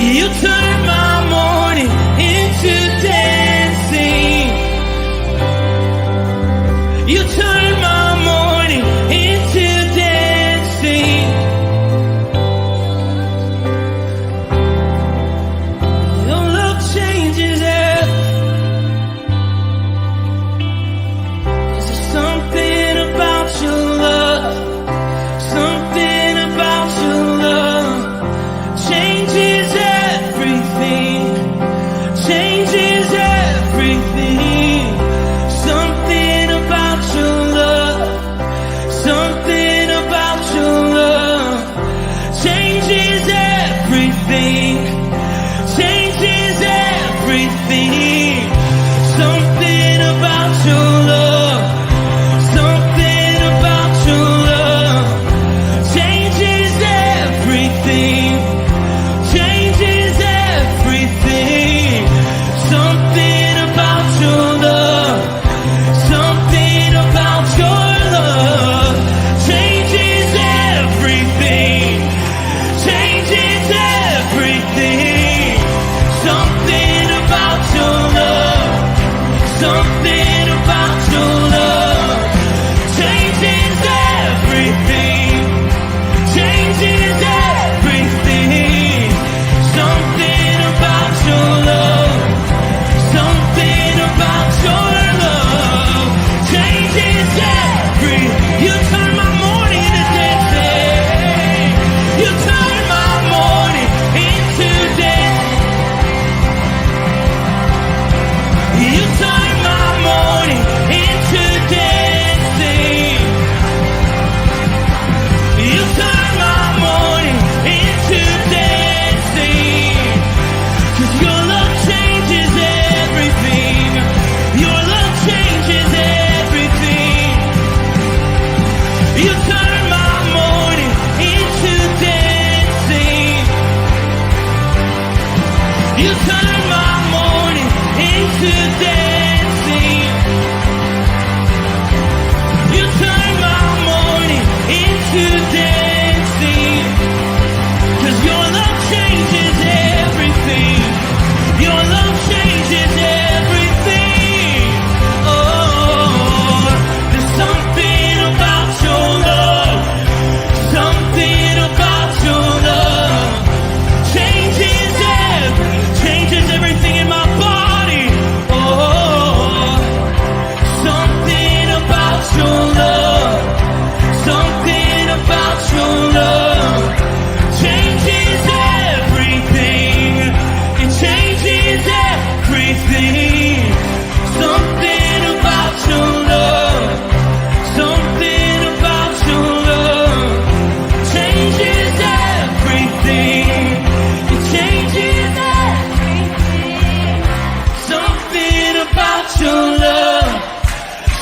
You turn my morning into dancing. You turn my morning into dancing. Your love changes everything. There's something about your love, something about your love changes everything, changes everything. Something about your love, something about your love changes everything, changes everything. Something about your love, something about your love changes everything, changes everything. Something about your love, something about your love changes everything, changes everything. Something about your love, something about your love changes everything, changes everything. Something about your love, something about your love changes everything. You turn my morning into dancing. You turn my morning into dancing. You turn my morning into dancing. You turn my morning into dancing. 'Cause your love changes everything. Your love changes everything. You turn my morning into dancing. You turn my morning into dancing. You turn my morning into dancing. 'Cause your love changes everything. Your love changes everything. Oh, there's something about your love, something about your love changes everything in my body. Oh, something about your love, something about your love changes everything. It changes everything. Something about your love, something about your love changes everything. It changes everything. Something about your love,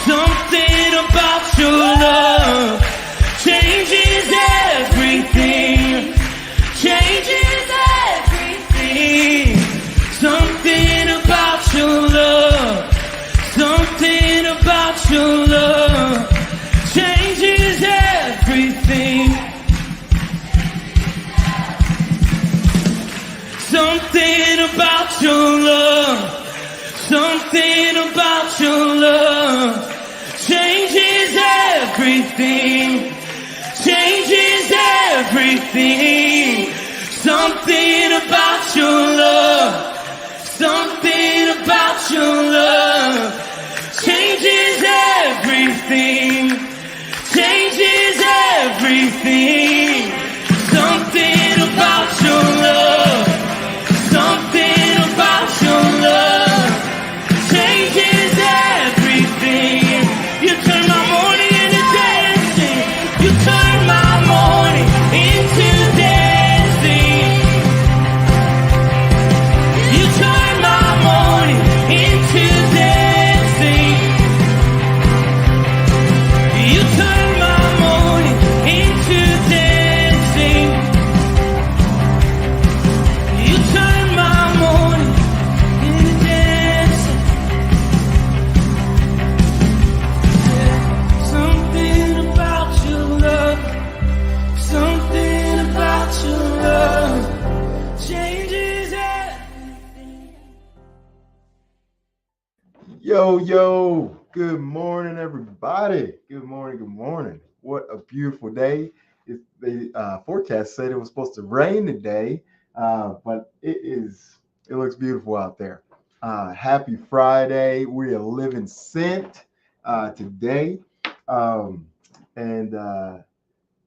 something about your love changes everything, changes everything. Something about your love, something about your love changes everything. Something about your love, something about your love changes everything, changes everything. Something about your love, something about your love changes everything, changes everything. Something about your love, something about your love changes everything. You turn my morning into dancing. You turn my morning into dancing. You turn my morning into Yo, good morning, everybody. Good morning, good morning. What a beautiful day. The forecast said it was supposed to rain today, but it looks beautiful out there. Happy Friday. We are living sent today. Um, and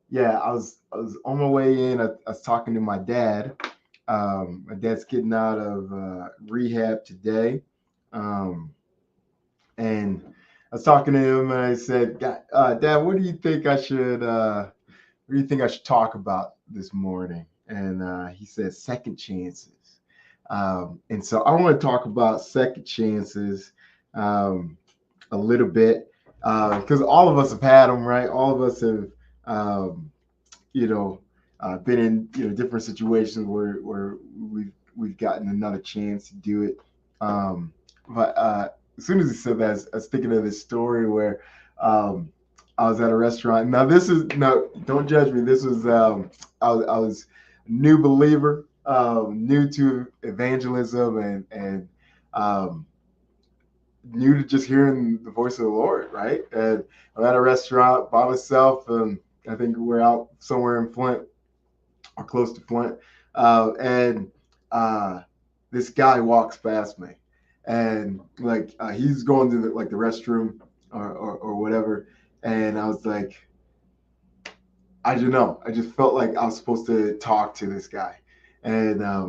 yeah, I was on my way in. I was talking to my dad. My dad's getting out of rehab today. Um, and I was talking to him, and I said, "Dad, what do you think I should? What do you think I should talk about this morning?" And he said, "Second chances." And so I want to talk about second chances a little bit because all of us have had them, right? All of us have, um, you know, been in different situations where we've gotten another chance to do it. Um, but as soon as he said that, I was thinking of this story where um, I was at a restaurant. Now this is no, don't judge me. This was I was a new believer, new to evangelism, and um, new to just hearing the voice of the Lord, right? And I'm at a restaurant by myself, and I think we're out somewhere in Flint or close to Flint, and uh, this guy walks past me, and like he's going to the restroom or whatever, and I was like, I don't know, I just felt like I was supposed to talk to this guy, and I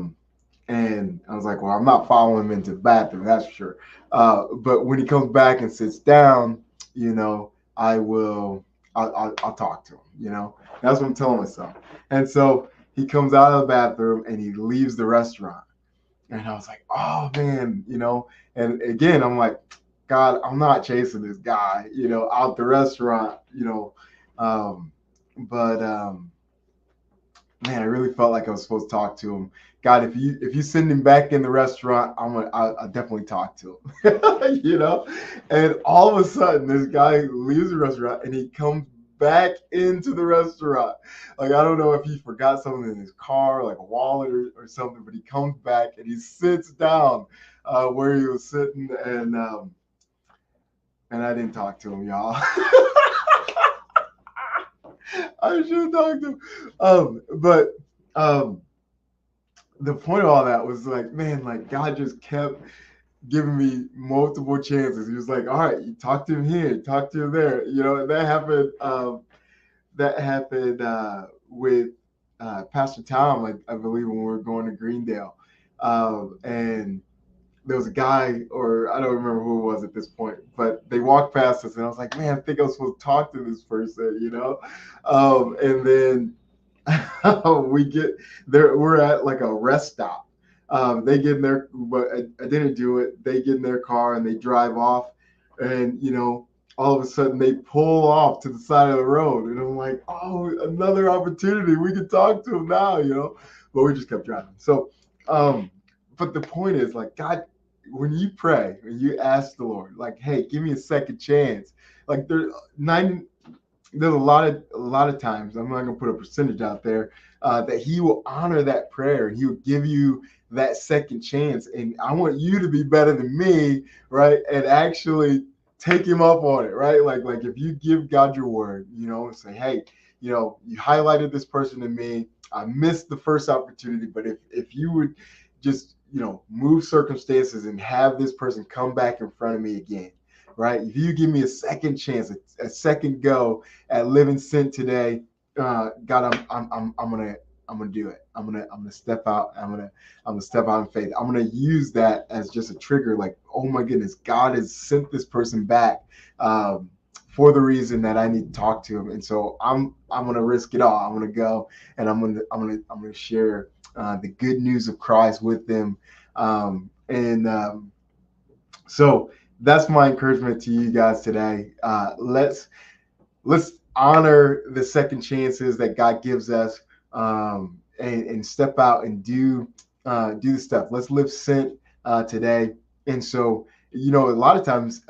was like, well, I'm not following him into the bathroom, that's for sure. But when he comes back and sits down, I will, I'll talk to him. That's what I'm telling myself. And so he comes out of the bathroom and he leaves the restaurant. And I was like, oh man, And again, I'm like, God, I'm not chasing this guy, out the restaurant, Um, but man, I really felt like I was supposed to talk to him. God, if you send him back in the restaurant, I'll definitely talk to him. And all of a sudden, this guy leaves the restaurant and he comes back into the restaurant. Like I don't know if he forgot something in his car, like a wallet or something, but he comes back and he sits down where he was sitting, and I didn't talk to him, y'all. I should talk to him. But um, the point of all that was like, man, like God just kept giving me multiple chances. He was like, all right, you talk to him here, talk to him there. And that happened. That happened with Pastor Tom, I believe, when we were going to Greendale, and there was a guy, or I don't remember who it was at this point, but they walked past us, and I was like, man, I think I was supposed to talk to this person. And then we get there, we're at like a rest stop. They get in their, but I didn't do it. They get in their car and they drive off, and all of a sudden they pull off to the side of the road, and I'm like, oh, another opportunity. We can talk to him now. But we just kept driving. So, but the point is, like, God, when you pray, when you ask the Lord, like, hey, give me a second chance, like there's a lot of times, I'm not gonna put a percentage out there, that he will honor that prayer and he will give you that second chance. And I want you to be better than me, right? And actually take him up on it, right? Like if you give God your word, and say, hey, you highlighted this person to me. I missed the first opportunity, but if you would just move circumstances and have this person come back in front of me again, right? If you give me a second chance, a second go at living sent today, God, I'm gonna do it. I'm gonna step out. I'm gonna step out in faith. I'm gonna use that as just a trigger. Like, oh my goodness, God has sent this person back for the reason that I need to talk to him, and so I'm gonna risk it all. I'm gonna go and I'm gonna share the good news of Christ with them, and so that's my encouragement to you guys today. Let's honor the second chances that God gives us, and step out and do the stuff. Let's live sent today. And so, a lot of times,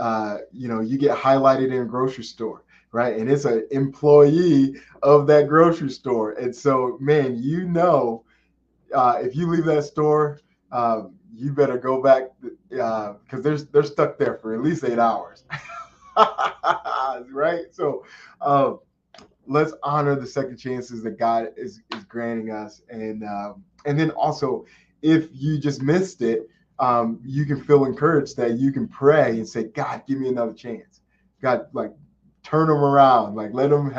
you get highlighted in a grocery store, right? And it's an employee of that grocery store. And so, man, if you leave that store, you better go back because they're stuck there for at least 8 hours. Right? So let's honor the second chances that God is granting us, and then also, if you just missed it, you can feel encouraged that you can pray and say, God, give me another chance. God, like, turn them around, like, let them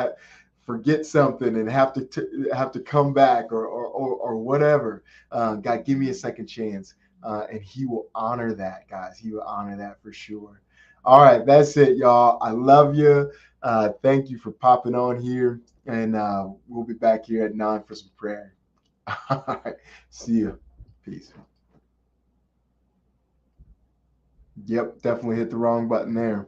forget something and have to come back, or whatever. God, give me a second chance, and He will honor that, guys. He will honor that for sure. All right, that's it, y'all. I love you. Thank you for popping on here, and we'll be back here at 9 for some prayer. All right, see you. Peace. Yep, definitely hit the wrong button there.